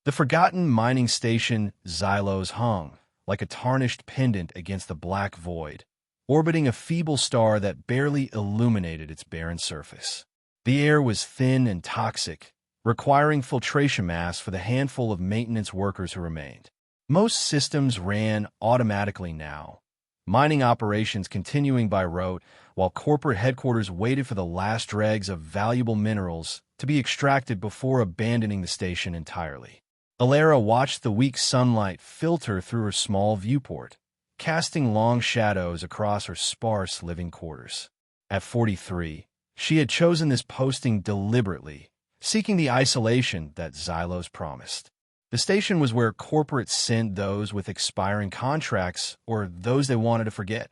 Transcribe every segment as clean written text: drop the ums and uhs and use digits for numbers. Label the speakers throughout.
Speaker 1: The forgotten mining station Xylos hung, like a tarnished pendant against the black void, orbiting a feeble star that barely illuminated its barren surface. The air was thin and toxic, requiring filtration masks for the handful of maintenance workers who remained. Most systems ran automatically now, mining operations continuing by rote, while corporate headquarters waited for the last dregs of valuable minerals to be extracted before abandoning the station entirely. Alara watched the weak sunlight filter through her small viewport, casting long shadows across her sparse living quarters. At 43, she had chosen this posting deliberately, seeking the isolation that Xylos promised. The station was where corporates sent those with expiring contracts or those they wanted to forget.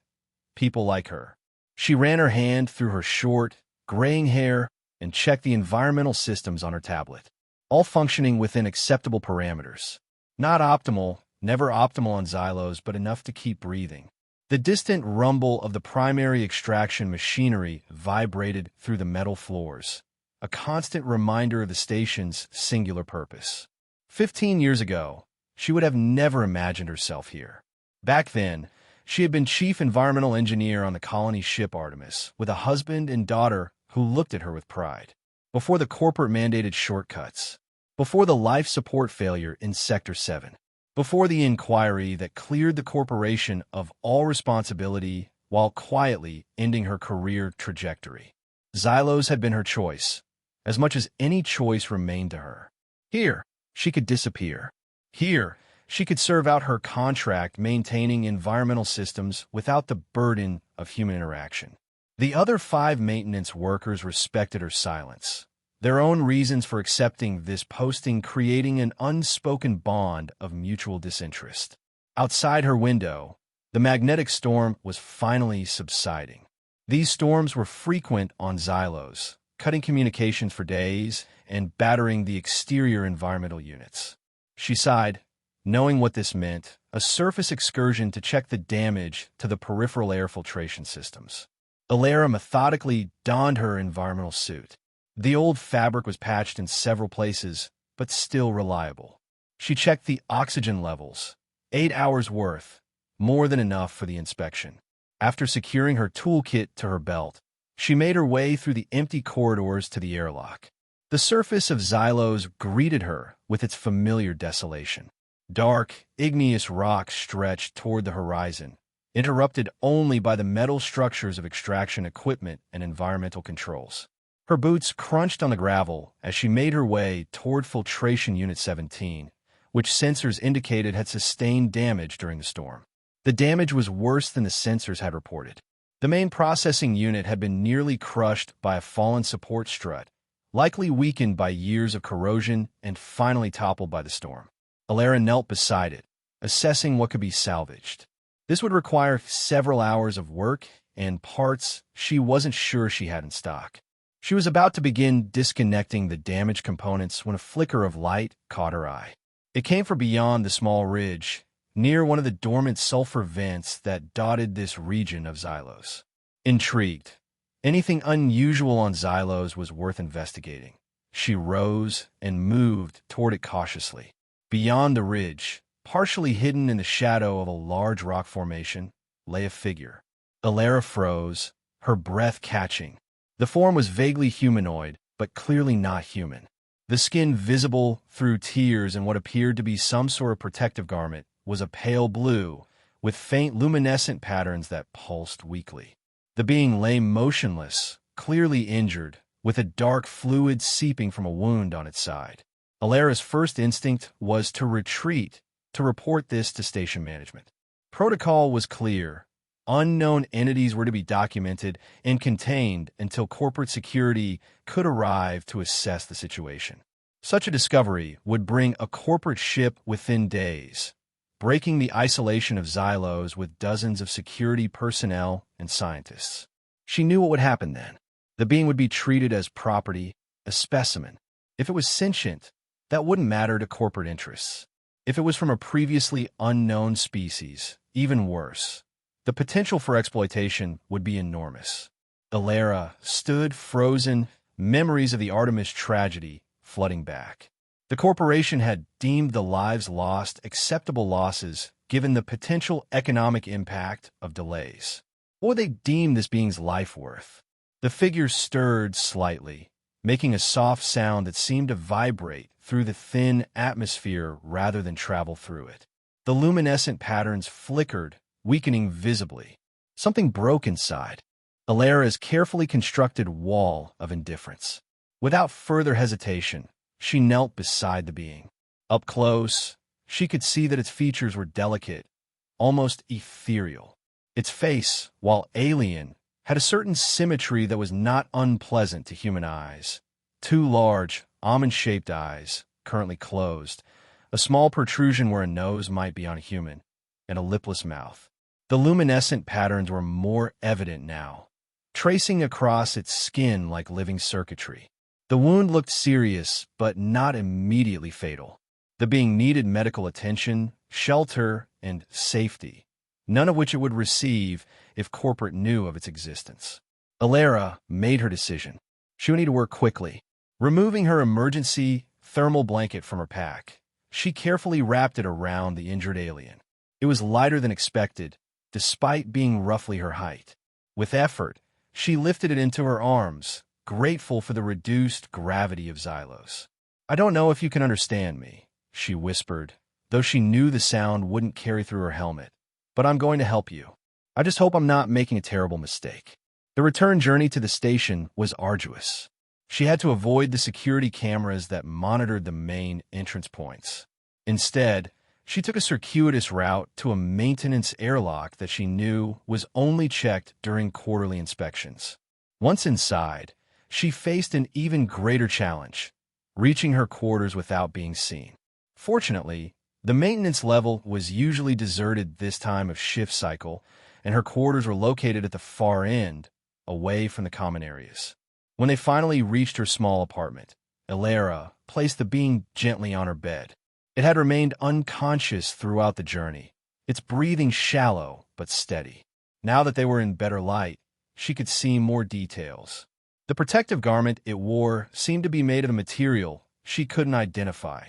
Speaker 1: People like her. She ran her hand through her short, graying hair and checked the environmental systems on her tablet, all functioning within acceptable parameters. Not optimal, never optimal on Xylos, but enough to keep breathing. The distant rumble of the primary extraction machinery vibrated through the metal floors, a constant reminder of the station's singular purpose. 15 years ago, she would have never imagined herself here. Back then, she had been chief environmental engineer on the colony ship Artemis, with a husband and daughter who looked at her with pride. Before the corporate-mandated shortcuts, before the life support failure in Sector 7, before the inquiry that cleared the corporation of all responsibility while quietly ending her career trajectory. Xylos had been her choice, as much as any choice remained to her. Here, she could disappear. Here, she could serve out her contract maintaining environmental systems without the burden of human interaction. The other 5 maintenance workers respected her silence, their own reasons for accepting this posting creating an unspoken bond of mutual disinterest. Outside her window, the magnetic storm was finally subsiding. These storms were frequent on Xylos, cutting communications for days and battering the exterior environmental units. She sighed, knowing what this meant, a surface excursion to check the damage to the peripheral air filtration systems. Alara methodically donned her environmental suit. The old fabric was patched in several places, but still reliable. She checked the oxygen levels, 8 hours worth, more than enough for the inspection. After securing her toolkit to her belt, she made her way through the empty corridors to the airlock. The surface of Xylos greeted her with its familiar desolation. Dark, igneous rocks stretched toward the horizon, interrupted only by the metal structures of extraction equipment and environmental controls. Her boots crunched on the gravel as she made her way toward Filtration Unit 17, which sensors indicated had sustained damage during the storm. The damage was worse than the sensors had reported. The main processing unit had been nearly crushed by a fallen support strut, likely weakened by years of corrosion and finally toppled by the storm. Alara knelt beside it, assessing what could be salvaged. This would require several hours of work and parts she wasn't sure she had in stock. She was about to begin disconnecting the damaged components when a flicker of light caught her eye. It came from beyond the small ridge, near one of the dormant sulfur vents that dotted this region of Xylos. Intrigued, anything unusual on Xylos was worth investigating. She rose and moved toward it cautiously. Beyond the ridge, partially hidden in the shadow of a large rock formation, lay a figure. Alara froze, her breath catching. The form was vaguely humanoid, but clearly not human. The skin visible through tears and what appeared to be some sort of protective garment was a pale blue, with faint luminescent patterns that pulsed weakly. The being lay motionless, clearly injured, with a dark fluid seeping from a wound on its side. Alara's first instinct was to retreat, to report this to station management. Protocol was clear. Unknown entities were to be documented and contained until corporate security could arrive to assess the situation. Such a discovery would bring a corporate ship within days, breaking the isolation of Xylos with dozens of security personnel and scientists. She knew what would happen then. The being would be treated as property, a specimen. If it was sentient, that wouldn't matter to corporate interests. If it was from a previously unknown species, even worse. The potential for exploitation would be enormous. Alara stood frozen, memories of the Artemis tragedy flooding back. The corporation had deemed the lives lost acceptable losses given the potential economic impact of delays. What would they deem this being's life worth? The figure stirred slightly, making a soft sound that seemed to vibrate through the thin atmosphere rather than travel through it. The luminescent patterns flickered, weakening visibly. Something broke inside Alara's carefully constructed wall of indifference. Without further hesitation, she knelt beside the being. Up close, she could see that its features were delicate, almost ethereal. Its face, while alien, had a certain symmetry that was not unpleasant to human eyes. Two large, almond-shaped eyes, currently closed, a small protrusion where a nose might be on a human, and a lipless mouth. The luminescent patterns were more evident now, tracing across its skin like living circuitry. The wound looked serious, but not immediately fatal. The being needed medical attention, shelter, and safety, none of which it would receive if corporate knew of its existence. Alara made her decision. She would need to work quickly. Removing her emergency thermal blanket from her pack, she carefully wrapped it around the injured alien. It was lighter than expected, despite being roughly her height. With effort, she lifted it into her arms, grateful for the reduced gravity of Xylos. "I don't know if you can understand me," she whispered, though she knew the sound wouldn't carry through her helmet. "But I'm going to help you. I just hope I'm not making a terrible mistake." The return journey to the station was arduous. She had to avoid the security cameras that monitored the main entrance points. Instead, she took a circuitous route to a maintenance airlock that she knew was only checked during quarterly inspections. Once inside, she faced an even greater challenge, reaching her quarters without being seen. Fortunately, the maintenance level was usually deserted this time of shift cycle, and her quarters were located at the far end, away from the common areas. When they finally reached her small apartment, Alara placed the being gently on her bed. It had remained unconscious throughout the journey, its breathing shallow but steady. Now that they were in better light, she could see more details. The protective garment it wore seemed to be made of a material she couldn't identify,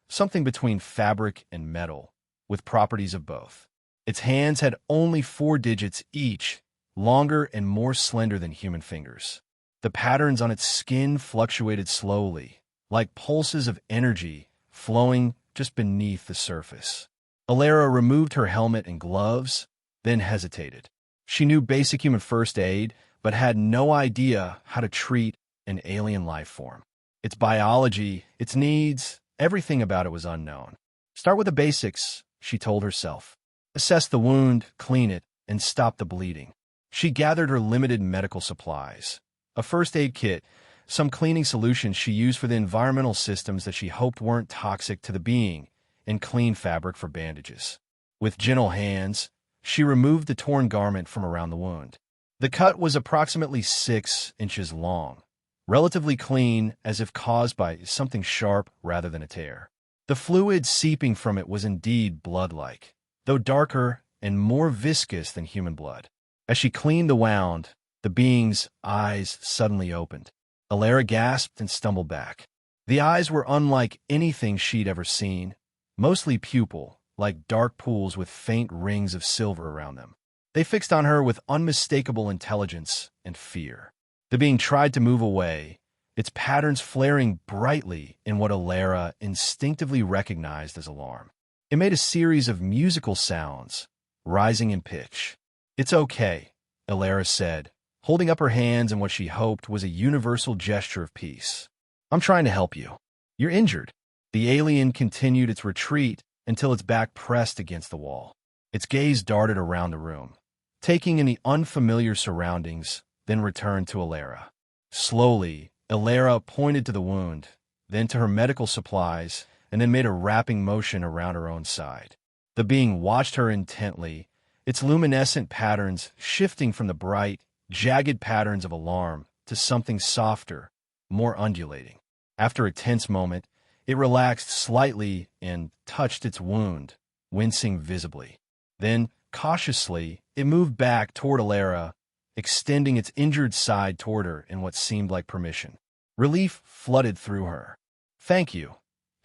Speaker 1: something between fabric and metal, with properties of both. Its hands had only 4 digits each, longer and more slender than human fingers. The patterns on its skin fluctuated slowly, like pulses of energy flowing just beneath the surface. Alara removed her helmet and gloves, then hesitated. She knew basic human first aid, but had no idea how to treat an alien life form. Its biology, its needs, everything about it was unknown. "Start with the basics," she told herself. "Assess the wound, clean it, and stop the bleeding." She gathered her limited medical supplies, a first aid kit, some cleaning solutions she used for the environmental systems that she hoped weren't toxic to the being, and clean fabric for bandages. With gentle hands, she removed the torn garment from around the wound. The cut was approximately 6 inches long, relatively clean, as if caused by something sharp rather than a tear. The fluid seeping from it was indeed blood-like, though darker and more viscous than human blood. As she cleaned the wound, the being's eyes suddenly opened. Alara gasped and stumbled back. The eyes were unlike anything she'd ever seen, mostly pupil, like dark pools with faint rings of silver around them. They fixed on her with unmistakable intelligence and fear. The being tried to move away, its patterns flaring brightly in what Alara instinctively recognized as alarm. It made a series of musical sounds, rising in pitch. "It's okay," Alara said, holding up her hands in what she hoped was a universal gesture of peace. "I'm trying to help you. You're injured." The alien continued its retreat until its back pressed against the wall. Its gaze darted around the room, taking in the unfamiliar surroundings, then returned to Alara. Slowly, Alara pointed to the wound, then to her medical supplies, and then made a wrapping motion around her own side. The being watched her intently, its luminescent patterns shifting from the bright, jagged patterns of alarm to something softer, more undulating. After a tense moment, it relaxed slightly and touched its wound, wincing visibly. Then, cautiously, it moved back toward Alara, extending its injured side toward her in what seemed like permission. Relief flooded through her. "Thank you,"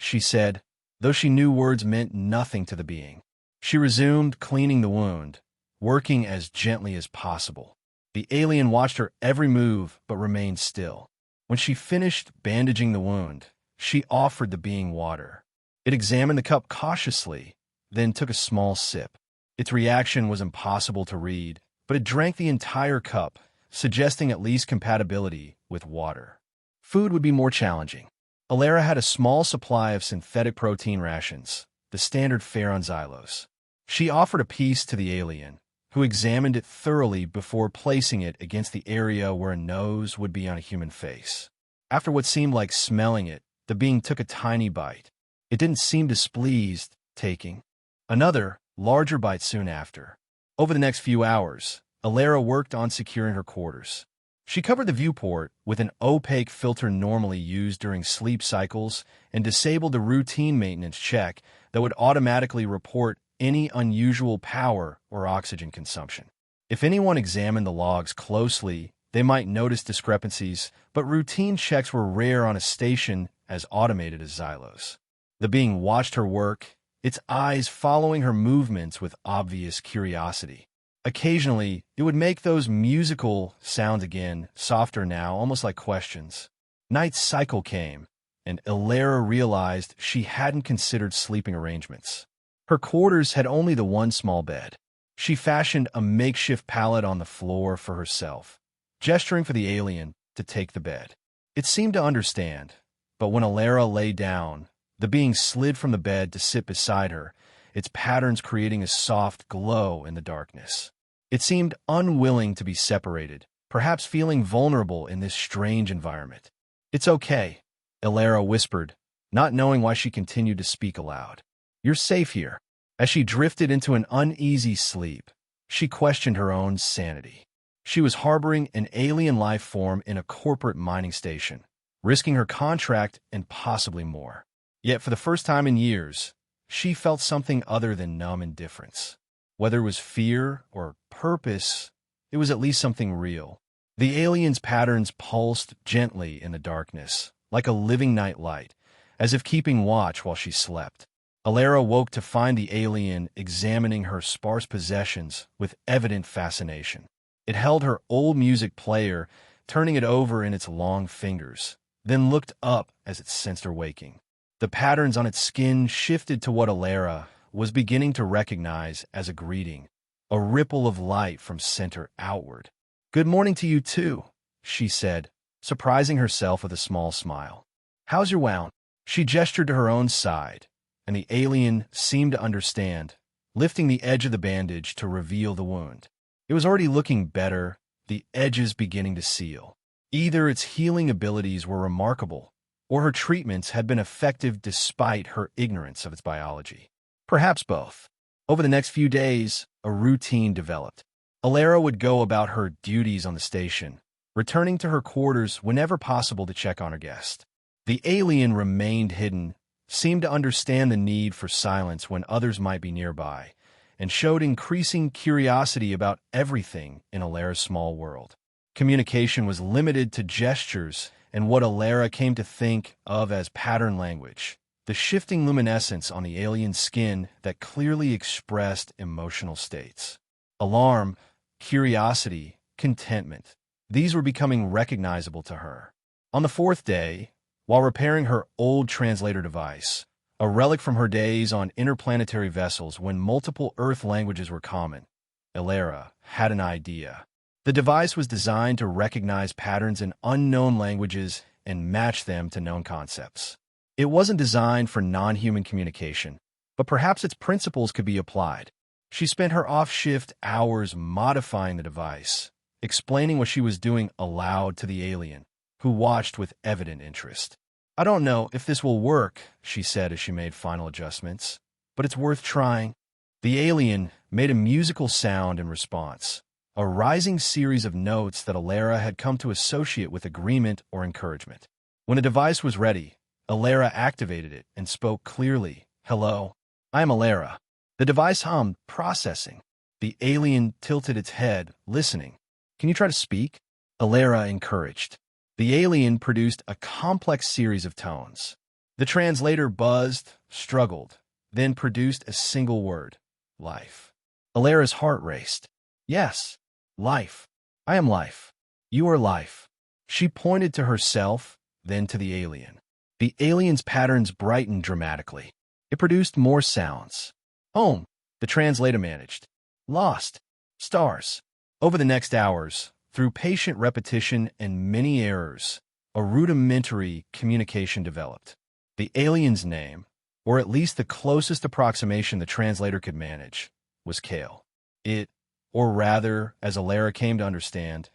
Speaker 1: she said, though she knew words meant nothing to the being. She resumed cleaning the wound, working as gently as possible. The alien watched her every move but remained still. When she finished bandaging the wound, she offered the being water. It examined the cup cautiously, then took a small sip. Its reaction was impossible to read, but it drank the entire cup, suggesting at least compatibility with water. Food would be more challenging. Alara had a small supply of synthetic protein rations, the standard fare on Xylos. She offered a piece to the alien, who examined it thoroughly before placing it against the area where a nose would be on a human face. After what seemed like smelling it, the being took a tiny bite. It didn't seem displeased, taking another, larger bite soon after. Over the next few hours, Alara worked on securing her quarters. She covered the viewport with an opaque filter normally used during sleep cycles and disabled the routine maintenance check that would automatically report any unusual power or oxygen consumption. If anyone examined the logs closely, they might notice discrepancies, but routine checks were rare on a station as automated as Xylos. The being watched her work, its eyes following her movements with obvious curiosity. Occasionally, it would make those musical sounds again, softer now, almost like questions. Night's cycle came, and Alara realized she hadn't considered sleeping arrangements. Her quarters had only the one small bed. She fashioned a makeshift pallet on the floor for herself, gesturing for the alien to take the bed. It seemed to understand, but when Alara lay down, the being slid from the bed to sit beside her, its patterns creating a soft glow in the darkness. It seemed unwilling to be separated, perhaps feeling vulnerable in this strange environment. "It's okay," Alara whispered, not knowing why she continued to speak aloud. "You're safe here." As she drifted into an uneasy sleep, she questioned her own sanity. She was harboring an alien life form in a corporate mining station, risking her contract and possibly more. Yet for the first time in years, she felt something other than numb indifference. Whether it was fear or purpose, it was at least something real. The alien's patterns pulsed gently in the darkness, like a living night light, as if keeping watch while she slept. Alara woke to find the alien examining her sparse possessions with evident fascination. It held her old music player, turning it over in its long fingers, then looked up as it sensed her waking. The patterns on its skin shifted to what Alara was beginning to recognize as a greeting, a ripple of light from center outward. "Good morning to you too," she said, surprising herself with a small smile. "How's your wound?" She gestured to her own side, and the alien seemed to understand, lifting the edge of the bandage to reveal the wound. It was already looking better, the edges beginning to seal. Either its healing abilities were remarkable, or her treatments had been effective despite her ignorance of its biology. Perhaps both. Over the next few days, a routine developed. Alara would go about her duties on the station, returning to her quarters whenever possible to check on her guest. The alien remained hidden, seemed to understand the need for silence when others might be nearby, and showed increasing curiosity about everything in Alara's small world. Communication was limited to gestures and what Alara came to think of as pattern language, the shifting luminescence on the alien's skin that clearly expressed emotional states. Alarm, curiosity, contentment. These were becoming recognizable to her. On the fourth day, while repairing her old translator device, a relic from her days on interplanetary vessels when multiple Earth languages were common, Alara had an idea. The device was designed to recognize patterns in unknown languages and match them to known concepts. It wasn't designed for non-human communication, but perhaps its principles could be applied. She spent her off-shift hours modifying the device, explaining what she was doing aloud to the alien, who watched with evident interest. "I don't know if this will work," she said as she made final adjustments, "but it's worth trying." The alien made a musical sound in response, a rising series of notes that Alara had come to associate with agreement or encouragement. When the device was ready, Alara activated it and spoke clearly. "Hello, I am Alara." The device hummed, processing. The alien tilted its head, listening. "Can you try to speak?" Alara encouraged. The alien produced a complex series of tones. The translator buzzed, struggled, then produced a single word: life. Alera's heart raced. Yes, life. I am life. You are life. She pointed to herself, then to the alien. The alien's patterns brightened dramatically. It produced more sounds. Home, the translator managed. Lost. Stars. Over the next hours, through patient repetition and many errors, a rudimentary communication developed. The alien's name, or at least the closest approximation the translator could manage, was Kale. It, or rather, as Alera came to understand,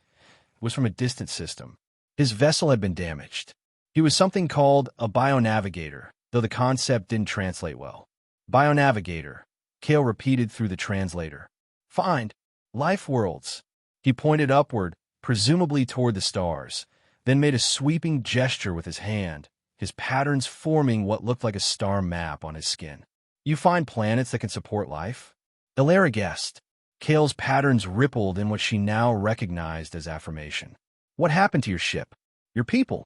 Speaker 1: was from a distant system. His vessel had been damaged. He was something called a bionavigator, though the concept didn't translate well. Bionavigator, Kale repeated through the translator. Find life worlds. He pointed upward, presumably toward the stars, then made a sweeping gesture with his hand, his patterns forming what looked like a star map on his skin. You find planets that can support life? Alera guessed. Kale's patterns rippled in what she now recognized as affirmation. What happened to your ship? Your people?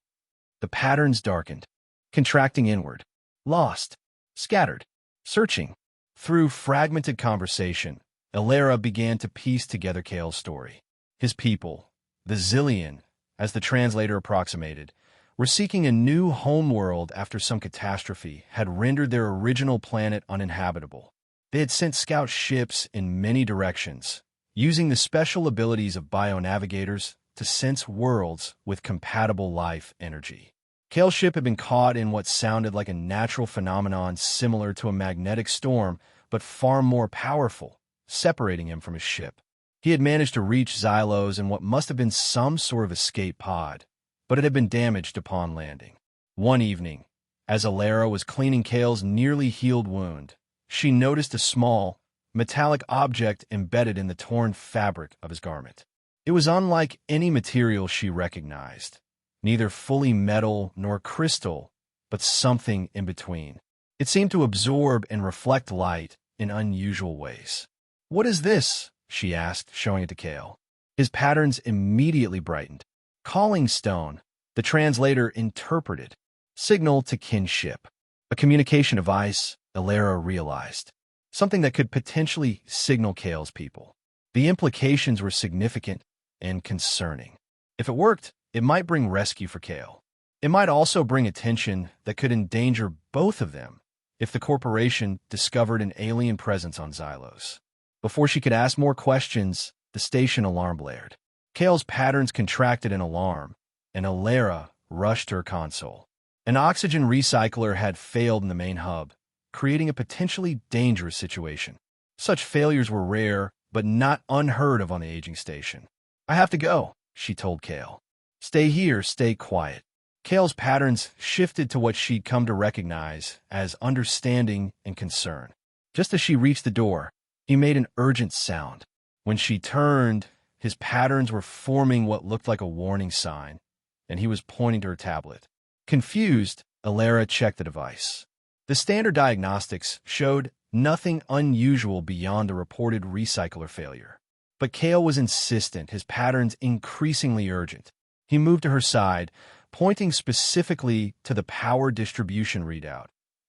Speaker 1: The patterns darkened, contracting inward. Lost. Scattered. Searching. Through fragmented conversation, Alera began to piece together Kale's story. His people, the Zillion, as the translator approximated, were seeking a new homeworld after some catastrophe had rendered their original planet uninhabitable. They had sent scout ships in many directions, using the special abilities of bionavigators to sense worlds with compatible life energy. Kale's ship had been caught in what sounded like a natural phenomenon similar to a magnetic storm, but far more powerful, separating him from his ship. He had managed to reach Xylos in what must have been some sort of escape pod, but it had been damaged upon landing. One evening, as Alera was cleaning Kale's nearly healed wound, she noticed a small, metallic object embedded in the torn fabric of his garment. It was unlike any material she recognized, neither fully metal nor crystal, but something in between. It seemed to absorb and reflect light in unusual ways. "What is this?" she asked, showing it to Kale. His patterns immediately brightened. Calling stone, the translator interpreted. Signal to kinship. A communication device, Alera realized. Something that could potentially signal Kale's people. The implications were significant and concerning. If it worked, it might bring rescue for Kale. It might also bring attention that could endanger both of them if the corporation discovered an alien presence on Xylos. Before she could ask more questions, the station alarm blared. Kale's patterns contracted in alarm, and Alera rushed to her console. An oxygen recycler had failed in the main hub, creating a potentially dangerous situation. Such failures were rare, but not unheard of on the aging station. "I have to go," she told Kale. "Stay here, stay quiet." Kale's patterns shifted to what she'd come to recognize as understanding and concern. Just as she reached the door, he made an urgent sound. When she turned, his patterns were forming what looked like a warning sign, and he was pointing to her tablet. Confused, Alera checked the device. The standard diagnostics showed nothing unusual beyond a reported recycler failure. But Kale was insistent, his patterns increasingly urgent. He moved to her side, pointing specifically to the power distribution readout,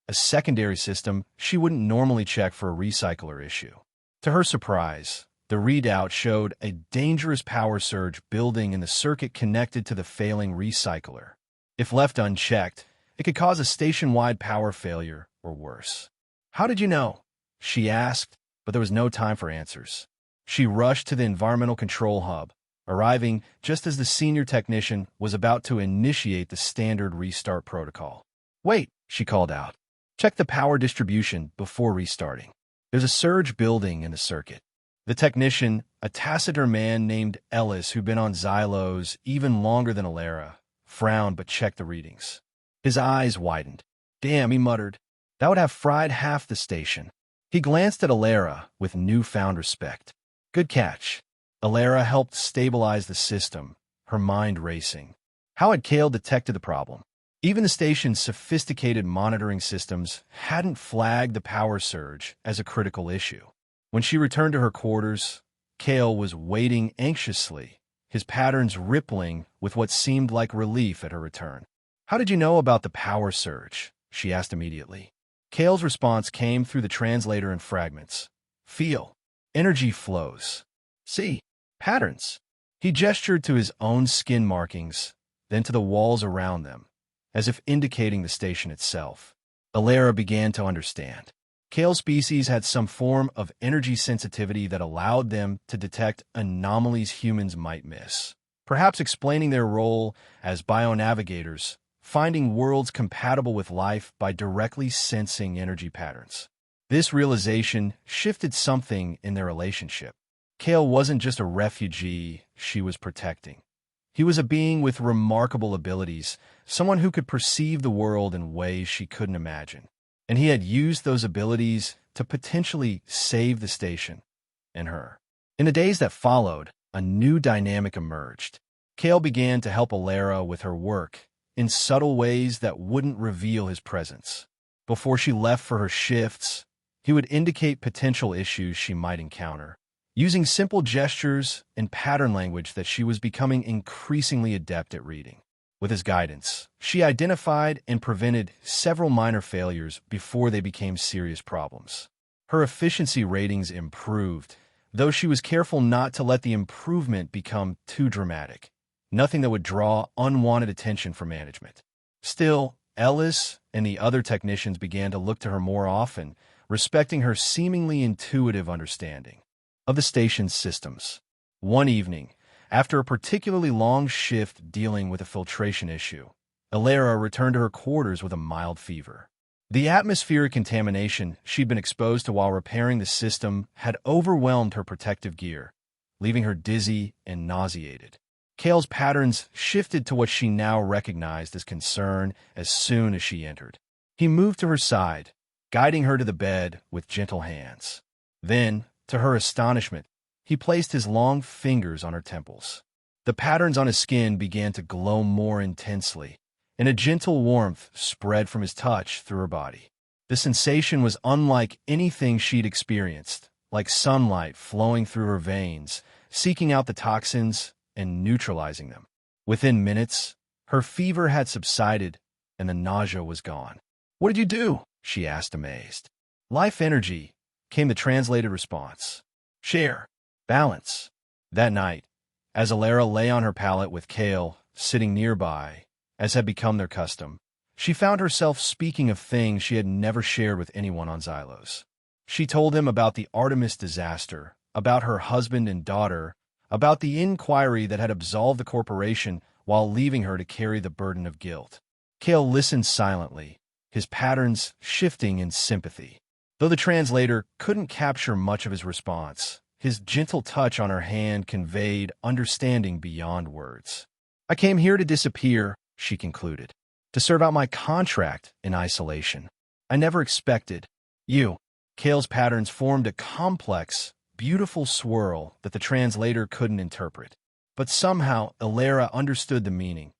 Speaker 1: a secondary system she wouldn't normally check for a recycler issue. To her surprise, the readout showed a dangerous power surge building in the circuit connected to the failing recycler. If left unchecked, it could cause a station-wide power failure or worse. "How did you know?" she asked, but there was no time for answers. She rushed to the environmental control hub, arriving just as the senior technician was about to initiate the standard restart protocol. "Wait," she called out. "Check the power distribution before restarting. There's a surge building in the circuit." The technician, a taciturn man named Ellis who'd been on Xylos even longer than Alera, frowned but checked the readings. His eyes widened. "Damn," he muttered. "That would have fried half the station." He glanced at Alera with newfound respect. "Good catch." Alera helped stabilize the system, her mind racing. How had Kale detected the problem? Even the station's sophisticated monitoring systems hadn't flagged the power surge as a critical issue. When she returned to her quarters, Kale was waiting anxiously, his patterns rippling with what seemed like relief at her return. "How did you know about the power surge?" she asked immediately. Kale's response came through the translator in fragments. Feel. Energy flows. See. Patterns. He gestured to his own skin markings, then to the walls around them, as if indicating the station itself. Alara began to understand. Kale species had some form of energy sensitivity that allowed them to detect anomalies humans might miss, perhaps explaining their role as bionavigators, finding worlds compatible with life by directly sensing energy patterns. This realization shifted something in their relationship. Kale wasn't just a refugee she was protecting. He was a being with remarkable abilities, someone who could perceive the world in ways she couldn't imagine. And he had used those abilities to potentially save the station and her. In the days that followed, a new dynamic emerged. Kale began to help Alara with her work in subtle ways that wouldn't reveal his presence. Before she left for her shifts, he would indicate potential issues she might encounter, using simple gestures and pattern language that she was becoming increasingly adept at reading. With his guidance, she identified and prevented several minor failures before they became serious problems. Her efficiency ratings improved, though she was careful not to let the improvement become too dramatic, nothing that would draw unwanted attention from management. Still, Ellis and the other technicians began to look to her more often, respecting her seemingly intuitive understanding of the station's systems. One evening, after a particularly long shift dealing with a filtration issue, Alara returned to her quarters with a mild fever. The atmospheric contamination she'd been exposed to while repairing the system had overwhelmed her protective gear, leaving her dizzy and nauseated. Kale's patterns shifted to what she now recognized as concern as soon as she entered. He moved to her side, guiding her to the bed with gentle hands. Then, to her astonishment, he placed his long fingers on her temples. The patterns on his skin began to glow more intensely, and a gentle warmth spread from his touch through her body. The sensation was unlike anything she'd experienced, like sunlight flowing through her veins, seeking out the toxins and neutralizing them. Within minutes, her fever had subsided, and the nausea was gone. "What did you do?" she asked, amazed. "Life energy," came the translated response. "Share. Balance." That night, as Alara lay on her pallet with Kale sitting nearby, as had become their custom, she found herself speaking of things she had never shared with anyone on Xylos. She told him about the Artemis disaster, about her husband and daughter, about the inquiry that had absolved the corporation while leaving her to carry the burden of guilt. Kale listened silently, his patterns shifting in sympathy. Though the translator couldn't capture much of his response, his gentle touch on her hand conveyed understanding beyond words. "I came here to disappear," she concluded, "to serve out my contract in isolation. I never expected you." Kale's patterns formed a complex, beautiful swirl that the translator couldn't interpret. But somehow Alara understood the meaning.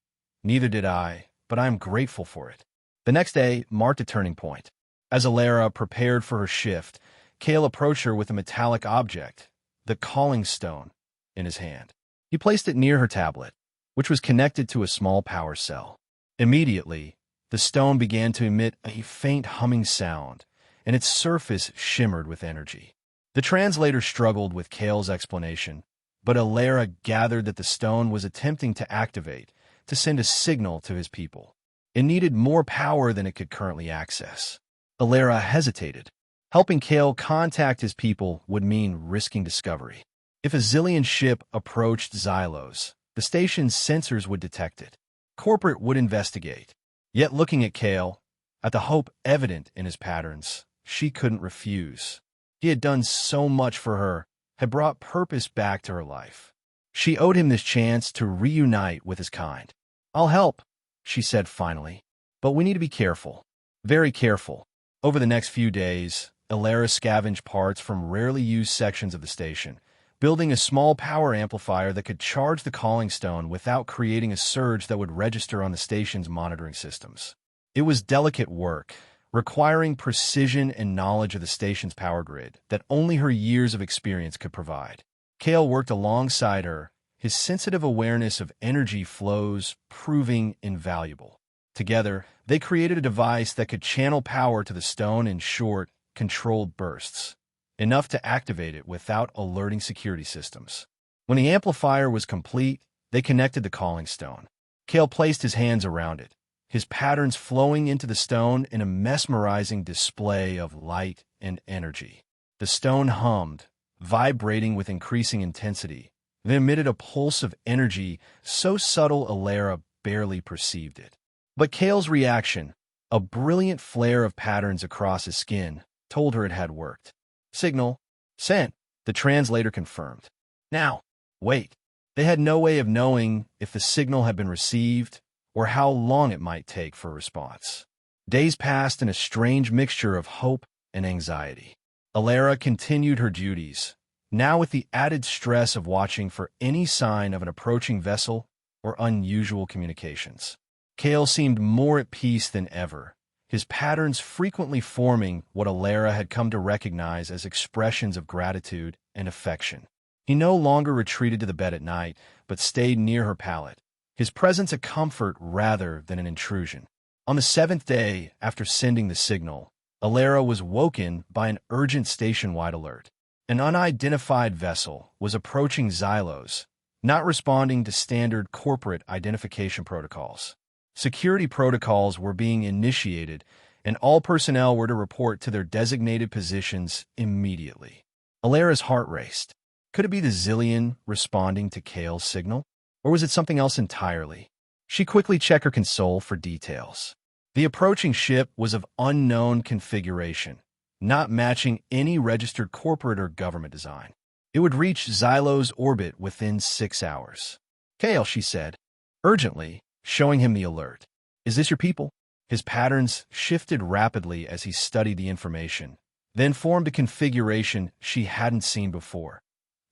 Speaker 1: Neither did I, but I am grateful for it. The next day marked a turning point. As Alara prepared for her shift, Kale approached her with a metallic object, the calling stone, in his hand. He placed it near her tablet, which was connected to a small power cell. Immediately, the stone began to emit a faint humming sound, and its surface shimmered with energy. The translator struggled with Kale's explanation, but Alara gathered that the stone was attempting to activate, to send a signal to his people. It needed more power than it could currently access. Alara hesitated. Helping Kale contact his people would mean risking discovery. If a Zillion ship approached Xylos, the station's sensors would detect it. Corporate would investigate. Yet looking at Kale, at the hope evident in his patterns, she couldn't refuse. He had done so much for her, had brought purpose back to her life. She owed him this chance to reunite with his kind. "I'll help," she said finally, "but we need to be careful. Very careful." Over the next few days, Alara scavenged parts from rarely used sections of the station, building a small power amplifier that could charge the calling stone without creating a surge that would register on the station's monitoring systems. It was delicate work, requiring precision and knowledge of the station's power grid that only her years of experience could provide. Kale worked alongside her, his sensitive awareness of energy flows proving invaluable. Together, they created a device that could channel power to the stone in short, controlled bursts, enough to activate it without alerting security systems. When the amplifier was complete, they connected the calling stone. Kale placed his hands around it, his patterns flowing into the stone in a mesmerizing display of light and energy. The stone hummed, vibrating with increasing intensity, then emitted a pulse of energy so subtle Alara barely perceived it. But Kale's reaction, a brilliant flare of patterns across his skin, told her it had worked. Signal sent, the translator confirmed. Now, wait. They had no way of knowing if the signal had been received or how long it might take for a response. Days passed in a strange mixture of hope and anxiety. Alara continued her duties, now with the added stress of watching for any sign of an approaching vessel or unusual communications. Kale seemed more at peace than ever, his patterns frequently forming what Alara had come to recognize as expressions of gratitude and affection. He no longer retreated to the bed at night, but stayed near her pallet, his presence a comfort rather than an intrusion. On the 7th day after sending the signal, Alara was woken by an urgent station-wide alert. An unidentified vessel was approaching Xylos, not responding to standard corporate identification protocols. Security protocols were being initiated, and all personnel were to report to their designated positions immediately. Alara's heart raced. Could it be the Zillion responding to Kale's signal? Or was it something else entirely? She quickly checked her console for details. The approaching ship was of unknown configuration, not matching any registered corporate or government design. It would reach Xylos' orbit within 6 hours. Kale, she said, urgently, showing him the alert. Is this your people? His patterns shifted rapidly as he studied the information, then formed a configuration she hadn't seen before.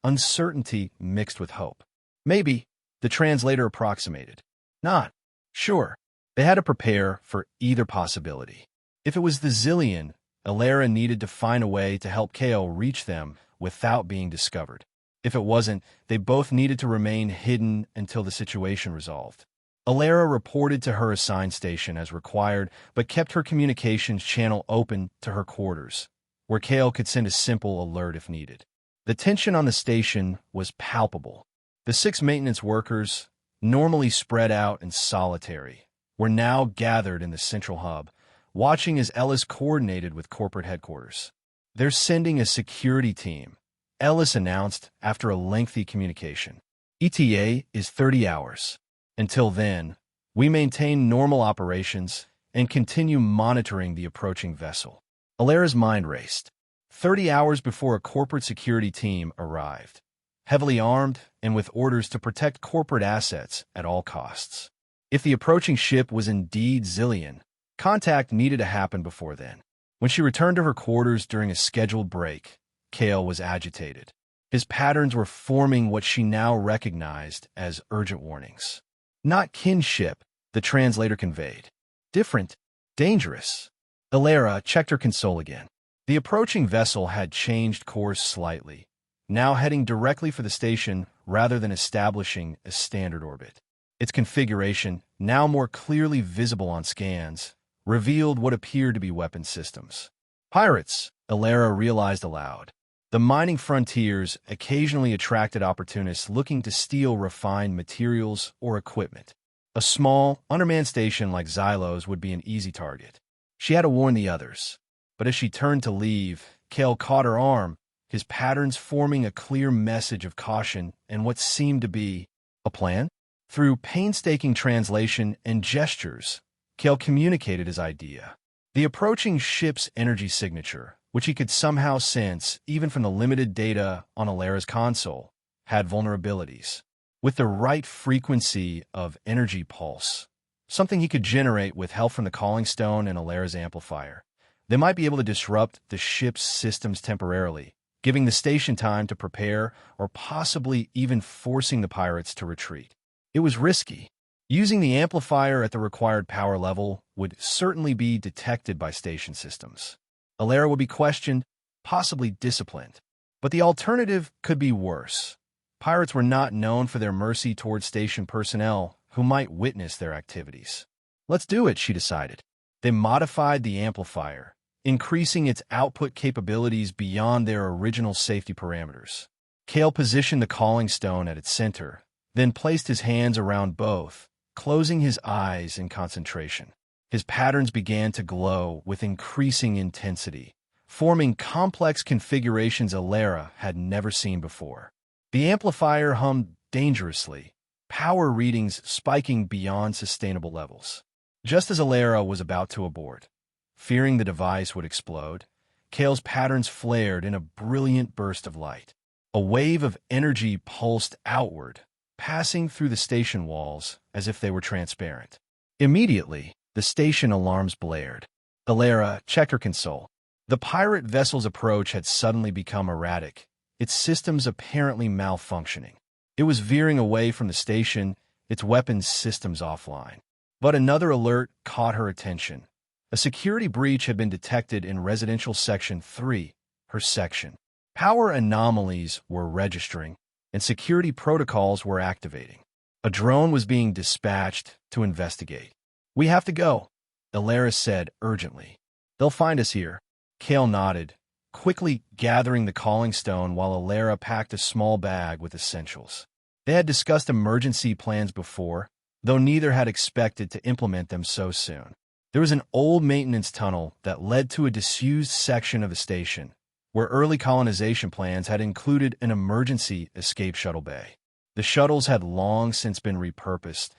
Speaker 1: Uncertainty mixed with hope. Maybe, the translator approximated. Not sure. They had to prepare for either possibility. If it was the Zillion, Alara needed to find a way to help Kale reach them without being discovered. If it wasn't, they both needed to remain hidden until the situation resolved. Alara reported to her assigned station as required, but kept her communications channel open to her quarters, where Kale could send a simple alert if needed. The tension on the station was palpable. The 6 maintenance workers, normally spread out and solitary, were now gathered in the central hub, watching as Ellis coordinated with corporate headquarters. They're sending a security team, Ellis announced after a lengthy communication. ETA is 30 hours. Until then, we maintain normal operations and continue monitoring the approaching vessel. Alara's mind raced. 30 hours before a corporate security team arrived, heavily armed and with orders to protect corporate assets at all costs. If the approaching ship was indeed Zillion, contact needed to happen before then. When she returned to her quarters during a scheduled break, Kale was agitated. His patterns were forming what she now recognized as urgent warnings. Not kinship, the translator conveyed. Different, dangerous. Alara checked her console again. The approaching vessel had changed course slightly, now heading directly for the station rather than establishing a standard orbit. Its configuration, now more clearly visible on scans, revealed what appeared to be weapon systems. Pirates, Alara realized aloud. The mining frontiers occasionally attracted opportunists looking to steal refined materials or equipment. A small, undermanned station like Xylos would be an easy target. She had to warn the others. But as she turned to leave, Kale caught her arm, his patterns forming a clear message of caution and what seemed to be a plan. Through painstaking translation and gestures, Kale communicated his idea. The approaching ship's energy signature, which he could somehow sense even from the limited data on Alara's console, had vulnerabilities. With the right frequency of energy pulse, something he could generate with help from the calling stone and Alara's amplifier, they might be able to disrupt the ship's systems temporarily, giving the station time to prepare or possibly even forcing the pirates to retreat. It was risky. Using the amplifier at the required power level would certainly be detected by station systems. Alara would be questioned, possibly disciplined. But the alternative could be worse. Pirates were not known for their mercy toward station personnel who might witness their activities. Let's do it, she decided. They modified the amplifier, increasing its output capabilities beyond their original safety parameters. Kale positioned the calling stone at its center, then placed his hands around both, closing his eyes in concentration. His patterns began to glow with increasing intensity, forming complex configurations Alara had never seen before. The amplifier hummed dangerously, power readings spiking beyond sustainable levels. Just as Alara was about to abort, fearing the device would explode, Kale's patterns flared in a brilliant burst of light. A wave of energy pulsed outward, passing through the station walls as if they were transparent. Immediately, the station alarms blared. Alara checked her console. The pirate vessel's approach had suddenly become erratic, its systems apparently malfunctioning. It was veering away from the station, its weapons systems offline. But another alert caught her attention. A security breach had been detected in Residential Section 3, her section. Power anomalies were registering, and security protocols were activating. A drone was being dispatched to investigate. "We have to go," Alara said urgently. "They'll find us here." Kale nodded, quickly gathering the calling stone while Alara packed a small bag with essentials. They had discussed emergency plans before, though neither had expected to implement them so soon. There was an old maintenance tunnel that led to a disused section of the station, where early colonization plans had included an emergency escape shuttle bay. The shuttles had long since been repurposed,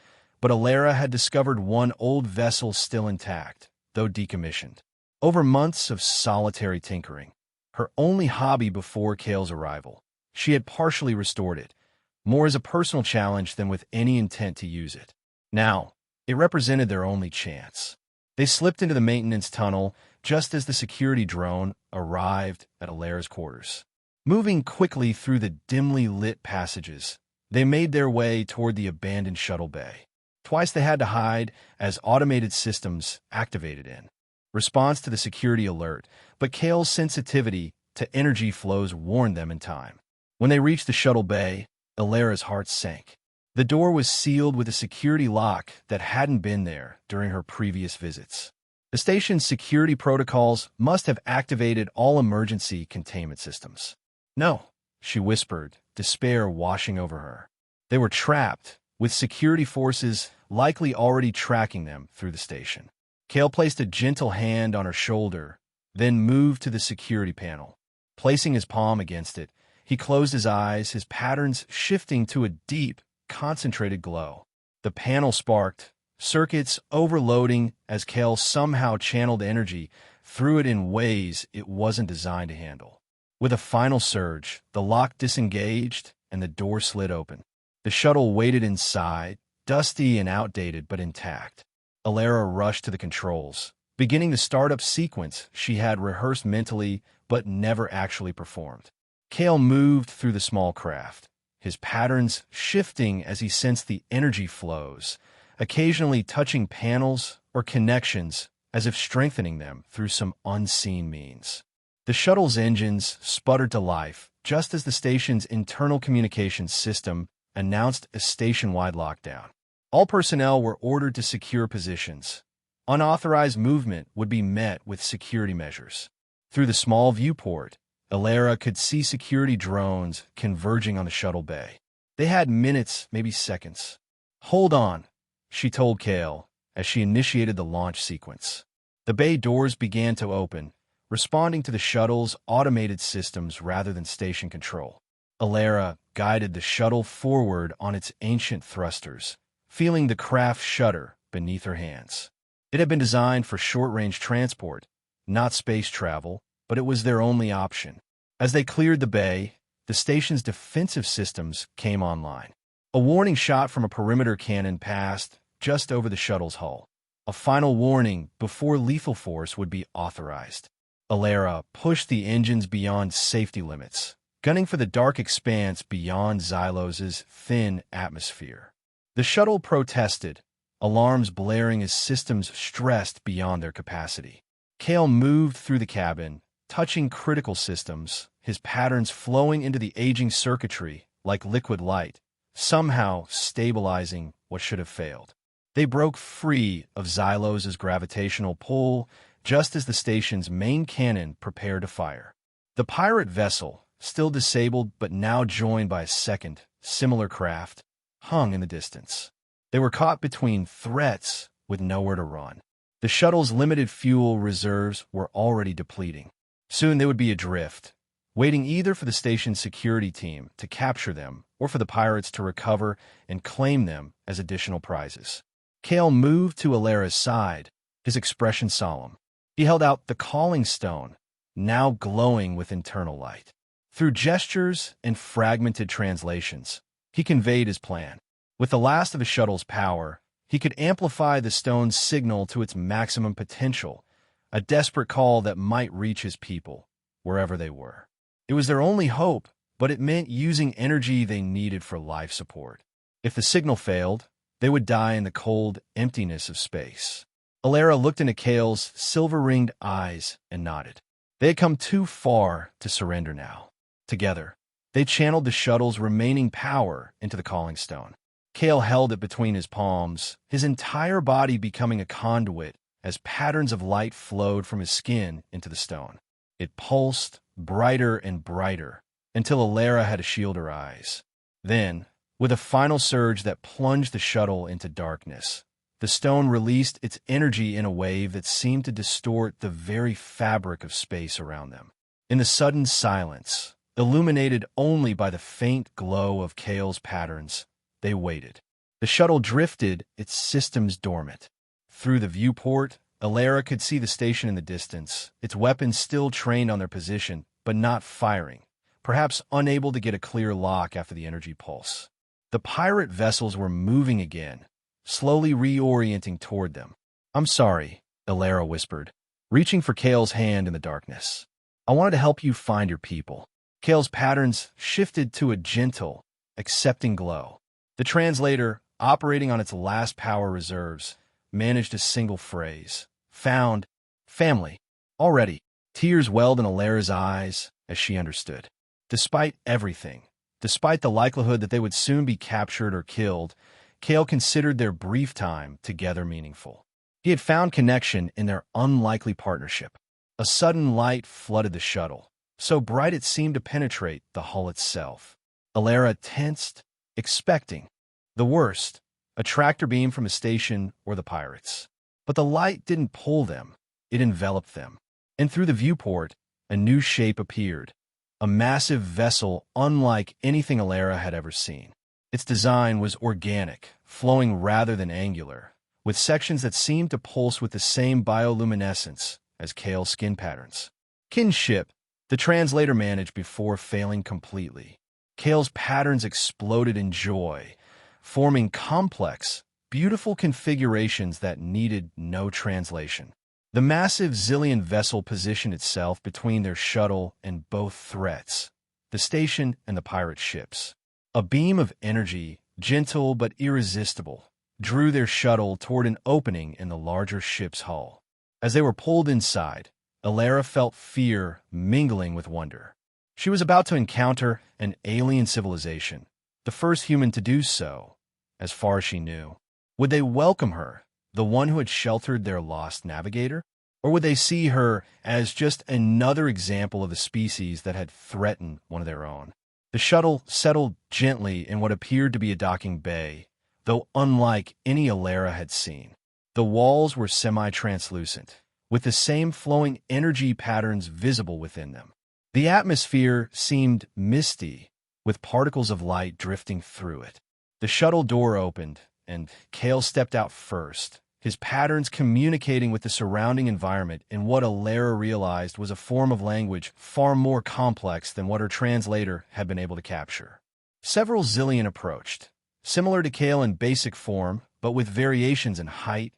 Speaker 1: but Alara had discovered one old vessel still intact, though decommissioned. Over months of solitary tinkering, her only hobby before Kale's arrival, she had partially restored it, more as a personal challenge than with any intent to use it. Now, it represented their only chance. They slipped into the maintenance tunnel just as the security drone arrived at Alara's quarters. Moving quickly through the dimly lit passages, they made their way toward the abandoned shuttle bay. Twice they had to hide as automated systems activated in response to the security alert, but Kale's sensitivity to energy flows warned them in time. When they reached the shuttle bay, Alara's heart sank. The door was sealed with a security lock that hadn't been there during her previous visits. The station's security protocols must have activated all emergency containment systems. "No," she whispered, despair washing over her. They were trapped, with security forces likely already tracking them through the station. Kale placed a gentle hand on her shoulder, then moved to the security panel. Placing his palm against it, he closed his eyes, his patterns shifting to a deep, concentrated glow. The panel sparked, circuits overloading as Kale somehow channeled energy through it in ways it wasn't designed to handle. With a final surge, the lock disengaged and the door slid open. The shuttle waited inside, dusty and outdated but intact. Alara rushed to the controls, beginning the startup sequence she had rehearsed mentally but never actually performed. Kale moved through the small craft, his patterns shifting as he sensed the energy flows, occasionally touching panels or connections as if strengthening them through some unseen means. The shuttle's engines sputtered to life just as the station's internal communications system announced a station-wide lockdown. All personnel were ordered to secure positions. Unauthorized movement would be met with security measures. Through the small viewport, Alara could see security drones converging on the shuttle bay. They had minutes, maybe seconds. "Hold on," she told Kale as she initiated the launch sequence. The bay doors began to open, responding to the shuttle's automated systems rather than station control. Alara guided the shuttle forward on its ancient thrusters, feeling the craft shudder beneath her hands. It had been designed for short-range transport, not space travel, but it was their only option. As they cleared the bay, the station's defensive systems came online. A warning shot from a perimeter cannon passed just over the shuttle's hull. A final warning before lethal force would be authorized. Alara pushed the engines beyond safety limits, gunning for the dark expanse beyond Xylos's thin atmosphere. The shuttle protested, alarms blaring as systems stressed beyond their capacity. Kale moved through the cabin, touching critical systems, his patterns flowing into the aging circuitry like liquid light, somehow stabilizing what should have failed. They broke free of Xylos' gravitational pull just as the station's main cannon prepared to fire. The pirate vessel, still disabled but now joined by a second, similar craft, hung in the distance. They were caught between threats with nowhere to run. The shuttle's limited fuel reserves were already depleting. Soon they would be adrift, waiting either for the station's security team to capture them or for the pirates to recover and claim them as additional prizes. Kale moved to Alara's side, his expression solemn. He held out the calling stone, now glowing with internal light. Through gestures and fragmented translations, he conveyed his plan. With the last of the shuttle's power, he could amplify the stone's signal to its maximum potential, a desperate call that might reach his people, wherever they were. It was their only hope, but it meant using energy they needed for life support. If the signal failed, they would die in the cold emptiness of space. Alara looked into Kale's silver-ringed eyes and nodded. They had come too far to surrender now. Together, they channeled the shuttle's remaining power into the calling stone. Kale held it between his palms, his entire body becoming a conduit as patterns of light flowed from his skin into the stone. It pulsed, brighter and brighter, until Alara had to shield her eyes. Then, with a final surge that plunged the shuttle into darkness, the stone released its energy in a wave that seemed to distort the very fabric of space around them. In the sudden silence, illuminated only by the faint glow of Kale's patterns, they waited. The shuttle drifted, its systems dormant. Through the viewport, Alara could see the station in the distance, its weapons still trained on their position, but not firing, perhaps unable to get a clear lock after the energy pulse. The pirate vessels were moving again, slowly reorienting toward them. "I'm sorry," Alara whispered, reaching for Kale's hand in the darkness. "I wanted to help you find your people." Kale's patterns shifted to a gentle, accepting glow. The translator, operating on its last power reserves, managed a single phrase. "Found. Family. Already." Tears welled in Alara's eyes as she understood. Despite everything, despite the likelihood that they would soon be captured or killed, Kale considered their brief time together meaningful. He had found connection in their unlikely partnership. A sudden light flooded the shuttle, so bright it seemed to penetrate the hull itself. Alara tensed, expecting the worst, a tractor beam from a station or the pirates. But the light didn't pull them, it enveloped them. And through the viewport, a new shape appeared, a massive vessel unlike anything Alara had ever seen. Its design was organic, flowing rather than angular, with sections that seemed to pulse with the same bioluminescence as Kale's skin patterns. "Kinship," the translator managed before failing completely. Kale's patterns exploded in joy, forming complex, beautiful configurations that needed no translation. The massive Zillion vessel positioned itself between their shuttle and both threats, the station and the pirate ships. A beam of energy, gentle but irresistible, drew their shuttle toward an opening in the larger ship's hull. As they were pulled inside, Alara felt fear mingling with wonder. She was about to encounter an alien civilization, the first human to do so, as far as she knew. Would they welcome her, the one who had sheltered their lost navigator? Or would they see her as just another example of the species that had threatened one of their own? The shuttle settled gently in what appeared to be a docking bay, though unlike any Alara had seen. The walls were semi-translucent, with the same flowing energy patterns visible within them. The atmosphere seemed misty, with particles of light drifting through it. The shuttle door opened, and Kale stepped out first, his patterns communicating with the surrounding environment in what Alara realized was a form of language far more complex than what her translator had been able to capture. Several Zillion approached, similar to Kale in basic form, but with variations in height,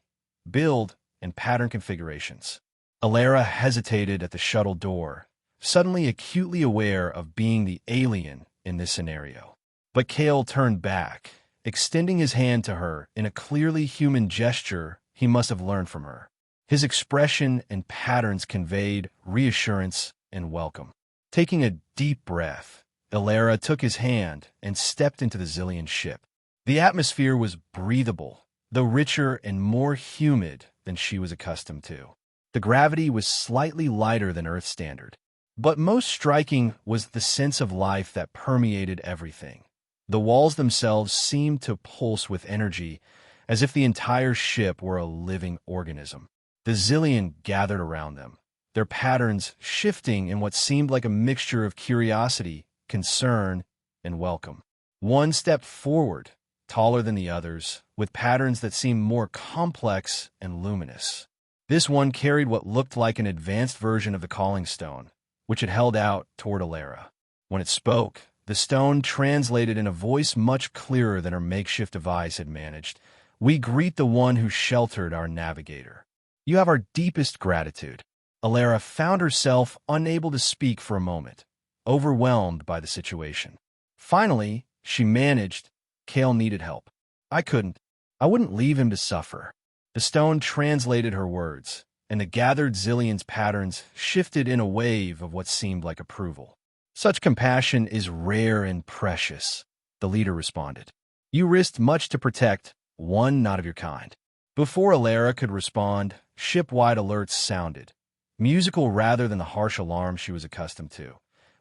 Speaker 1: build, and pattern configurations. Alara hesitated at the shuttle door, suddenly acutely aware of being the alien in this scenario. But Kale turned back, extending his hand to her in a clearly human gesture he must have learned from her. His expression and patterns conveyed reassurance and welcome. Taking a deep breath, Alara took his hand and stepped into the Zillion ship. The atmosphere was breathable, though richer and more humid than she was accustomed to. The gravity was slightly lighter than Earth standard. But most striking was the sense of life that permeated everything. The walls themselves seemed to pulse with energy, as if the entire ship were a living organism. The Zillion gathered around them, their patterns shifting in what seemed like a mixture of curiosity, concern, and welcome. One stepped forward, taller than the others, with patterns that seemed more complex and luminous. This one carried what looked like an advanced version of the calling stone, which it held out toward Alara. When it spoke, the stone translated in a voice much clearer than her makeshift device had managed. "We greet the one who sheltered our navigator. You have our deepest gratitude." Alara found herself unable to speak for a moment, overwhelmed by the situation. Finally, she managed. "Kale needed help. I couldn't. I wouldn't leave him to suffer." The stone translated her words, and the gathered Zillion's patterns shifted in a wave of what seemed like approval. "Such compassion is rare and precious," the leader responded. "You risked much to protect one not of your kind." Before Alara could respond, ship-wide alerts sounded, musical rather than the harsh alarm she was accustomed to,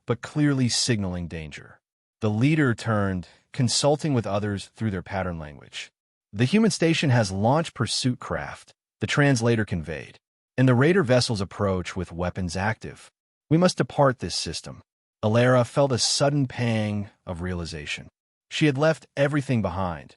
Speaker 1: but clearly signaling danger. The leader turned, consulting with others through their pattern language. "The human station has launched pursuit craft," the translator conveyed, "and the raider vessels approach with weapons active. We must depart this system." Alara felt a sudden pang of realization. She had left everything behind,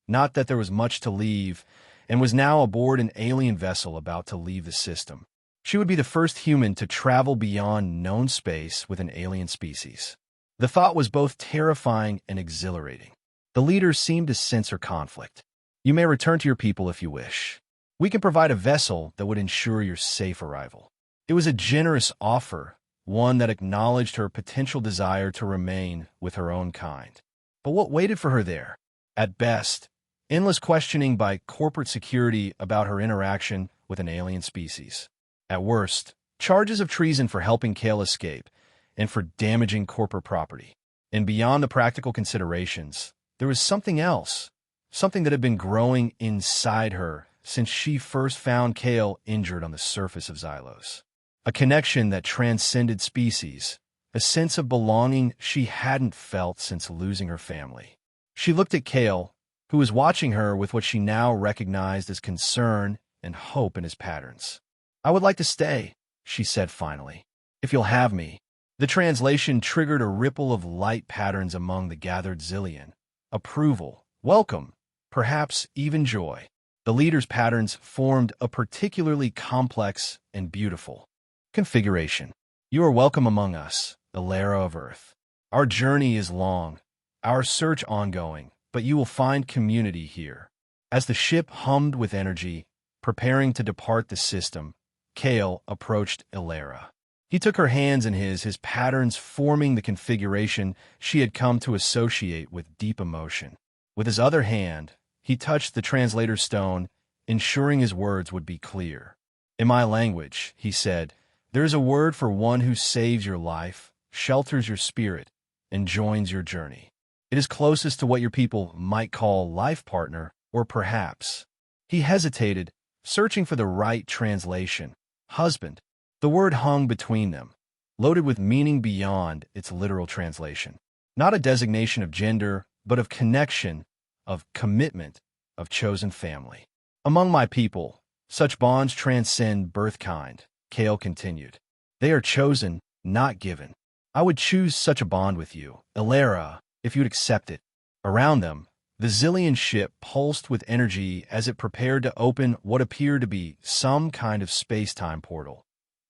Speaker 1: not that there was much to leave, and was now aboard an alien vessel about to leave the system. She would be the first human to travel beyond known space with an alien species. The thought was both terrifying and exhilarating. The leader seemed to sense her conflict. "You may return to your people if you wish. We can provide a vessel that would ensure your safe arrival." It was a generous offer, one that acknowledged her potential desire to remain with her own kind. But what waited for her there? At best, endless questioning by corporate security about her interaction with an alien species. At worst, charges of treason for helping Kale escape and for damaging corporate property. And beyond the practical considerations, there was something else, something that had been growing inside her since she first found Kale injured on the surface of Xylos. A connection that transcended species, a sense of belonging she hadn't felt since losing her family. She looked at Kale, who was watching her with what she now recognized as concern and hope in his patterns. "I would like to stay," she said finally, "if you'll have me." The translation triggered a ripple of light patterns among the gathered Zillion. Approval, welcome, perhaps even joy. The leader's patterns formed a particularly complex and beautiful configuration. "You are welcome among us, Alara of Earth. Our journey is long, our search ongoing, but you will find community here." As the ship hummed with energy, preparing to depart the system, Kale approached Alara. He took her hands in his patterns forming the configuration she had come to associate with deep emotion. With his other hand, he touched the translator's stone, ensuring his words would be clear. "In my language," he said, "there is a word for one who saves your life, shelters your spirit, and joins your journey. It is closest to what your people might call life partner, or perhaps." He hesitated, searching for the right translation. "Husband." The word hung between them, loaded with meaning beyond its literal translation. Not a designation of gender, but of connection, of commitment, of chosen family. "Among my people, such bonds transcend birth kind," Kale continued. "They are chosen, not given. I would choose such a bond with you, Alara, if you'd accept it." Around them, the Zillion ship pulsed with energy as it prepared to open what appeared to be some kind of space-time portal,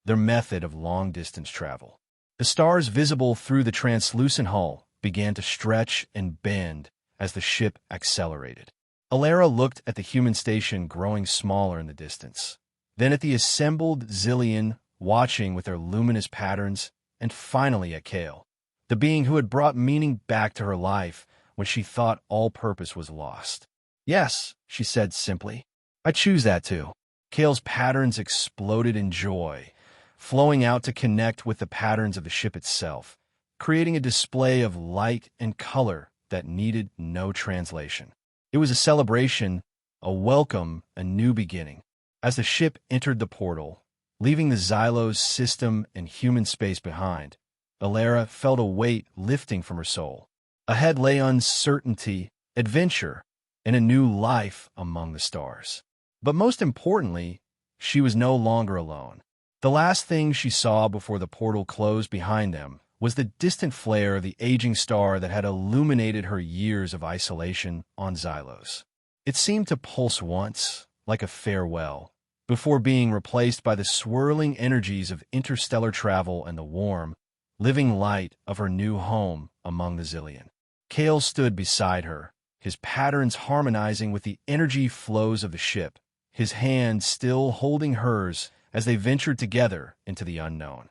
Speaker 1: their method of long-distance travel. The stars visible through the translucent hull began to stretch and bend as the ship accelerated. Alara looked at the human station growing smaller in the distance, then at the assembled Zillion watching with their luminous patterns, and finally at Kale, the being who had brought meaning back to her life when she thought all purpose was lost. "Yes," she said simply. "I choose that too." Kale's patterns exploded in joy, flowing out to connect with the patterns of the ship itself, creating a display of light and color that needed no translation. It was a celebration, a welcome, a new beginning. As the ship entered the portal, leaving the Xylos system and human space behind, Alara felt a weight lifting from her soul. Ahead lay uncertainty, adventure, and a new life among the stars. But most importantly, she was no longer alone. The last thing she saw before the portal closed behind them was the distant flare of the aging star that had illuminated her years of isolation on Xylos. It seemed to pulse once, like a farewell, before being replaced by the swirling energies of interstellar travel and the warm, living light of her new home among the Zillion. Kale stood beside her, his patterns harmonizing with the energy flows of the ship, his hand still holding hers as they ventured together into the unknown.